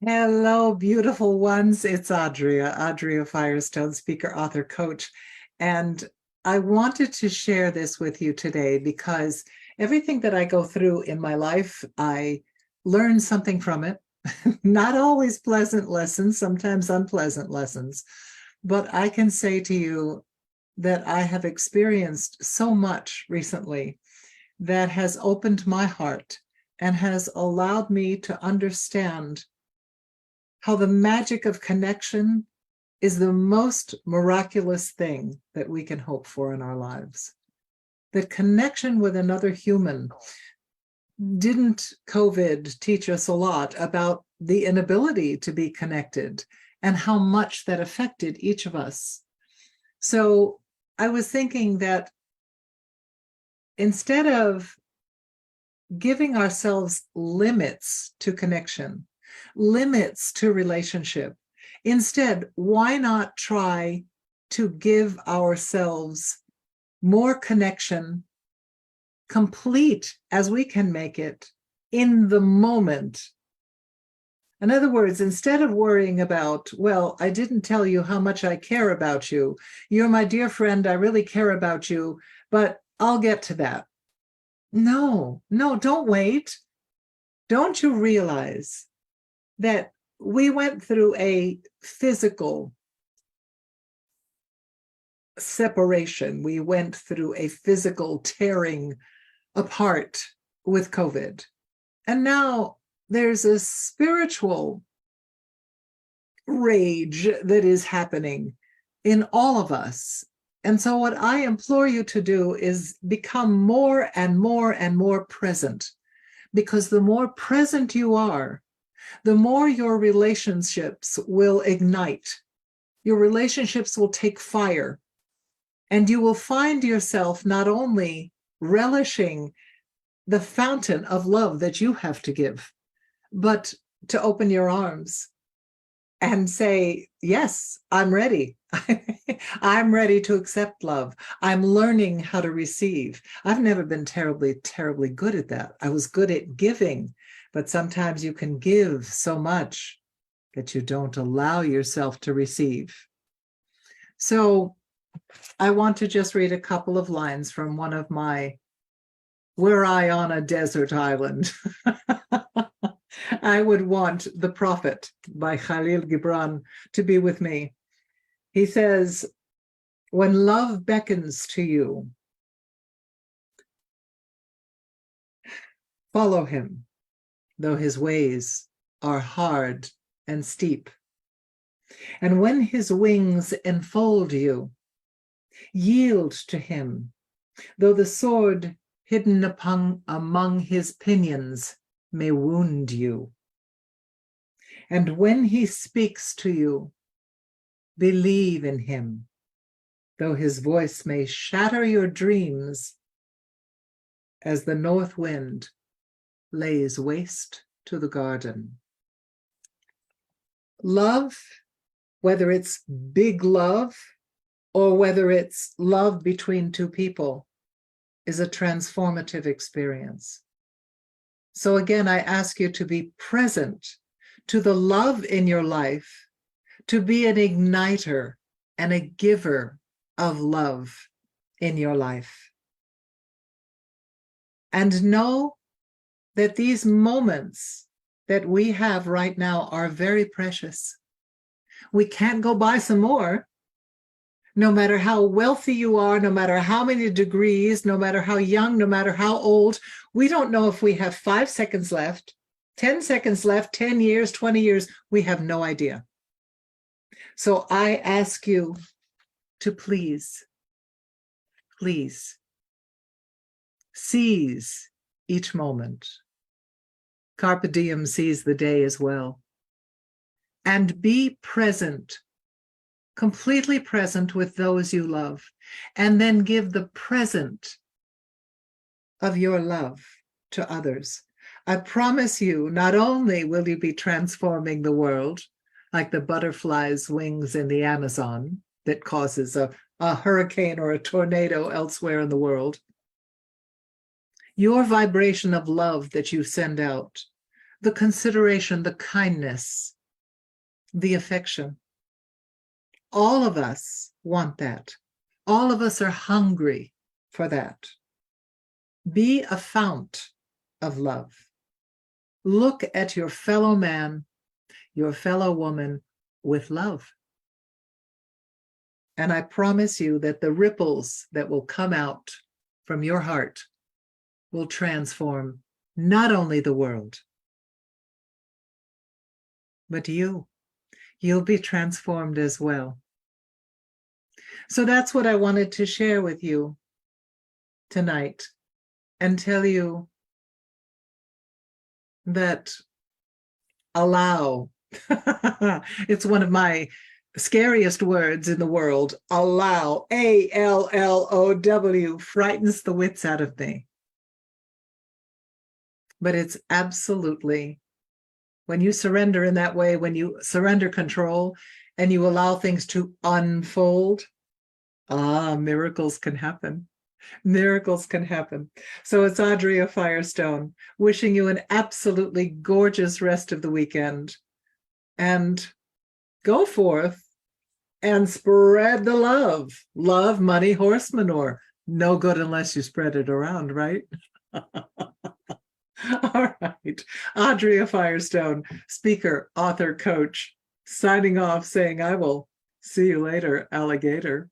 Hello, beautiful ones. It's Adria Firestone, speaker, author, coach. And I wanted to share this with you today because everything that I go through in my life, I learn something from it. Not always pleasant lessons, sometimes unpleasant lessons. But I can say to you that I have experienced so much recently that has opened my heart and has allowed me to understand how the magic of connection is the most miraculous thing that we can hope for in our lives. That connection with another human. Didn't COVID teach us a lot about the inability to be connected and how much that affected each of us? So I was thinking that instead of giving ourselves limits to connection, limits to relationship, instead, why not try to give ourselves more connection, complete as we can make it in the moment? In other words, instead of worrying about, well, I didn't tell you how much I care about you. You're my dear friend. I really care about you, but I'll get to that. No, don't wait. Don't you realize that we went through a physical separation? We went through a physical tearing apart with COVID. And now there's a spiritual rage that is happening in all of us. And so, what I implore you to do is become more and more and more present, because the more present you are, the more your relationships will ignite. Your relationships will take fire, and you will find yourself not only relishing the fountain of love that you have to give, but to open your arms and say, yes, I'm ready. I'm ready to accept love. I'm learning how to receive. I've never been terribly good at that. I was good at giving, but sometimes you can give so much that you don't allow yourself to receive. So I want to just read a couple of lines from one of my Were I on a Desert Island? I would want The Prophet by Khalil Gibran to be with me. He says, when love beckons to you, follow him, though his ways are hard and steep. And when his wings enfold you, yield to him, though the sword hidden among his pinions may wound you. And when he speaks to you, believe in him, though his voice may shatter your dreams as the north wind lays waste to the garden. Love, whether it's big love or whether it's love between two people, is a transformative experience. So again, I ask you to be present to the love in your life, to be an igniter and a giver of love in your life. And know that these moments that we have right now are very precious. We can't go buy some more. No matter how wealthy you are, no matter how many degrees, no matter how young, no matter how old, we don't know if we have 5 seconds left, 10 seconds left, 10 years, 20 years. We have no idea. So I ask you to please seize each moment. Carpe diem, seize the day as well. And be present, completely present with those you love, and then give the present of your love to others. I promise you, not only will you be transforming the world, like the butterfly's wings in the Amazon that causes a hurricane or a tornado elsewhere in the world, your vibration of love that you send out the consideration, the kindness, the affection. All of us want that. All of us are hungry for that. Be a fount of love. Look at your fellow man, your fellow woman with love. And I promise you that the ripples that will come out from your heart will transform not only the world, but you. You'll be transformed as well. So that's what I wanted to share with you tonight and tell you that allow, it's one of my scariest words in the world, allow, ALLOW, frightens the wits out of me. But it's absolutely, when you surrender in that way, when you surrender control and you allow things to unfold, miracles can happen. Miracles can happen. So it's Andrea Firestone wishing you an absolutely gorgeous rest of the weekend. And go forth and spread the love. Love, money, horse manure. No good unless you spread it around, right? All right. Andrea Firestone, speaker, author, coach, signing off saying, I will see you later, alligator.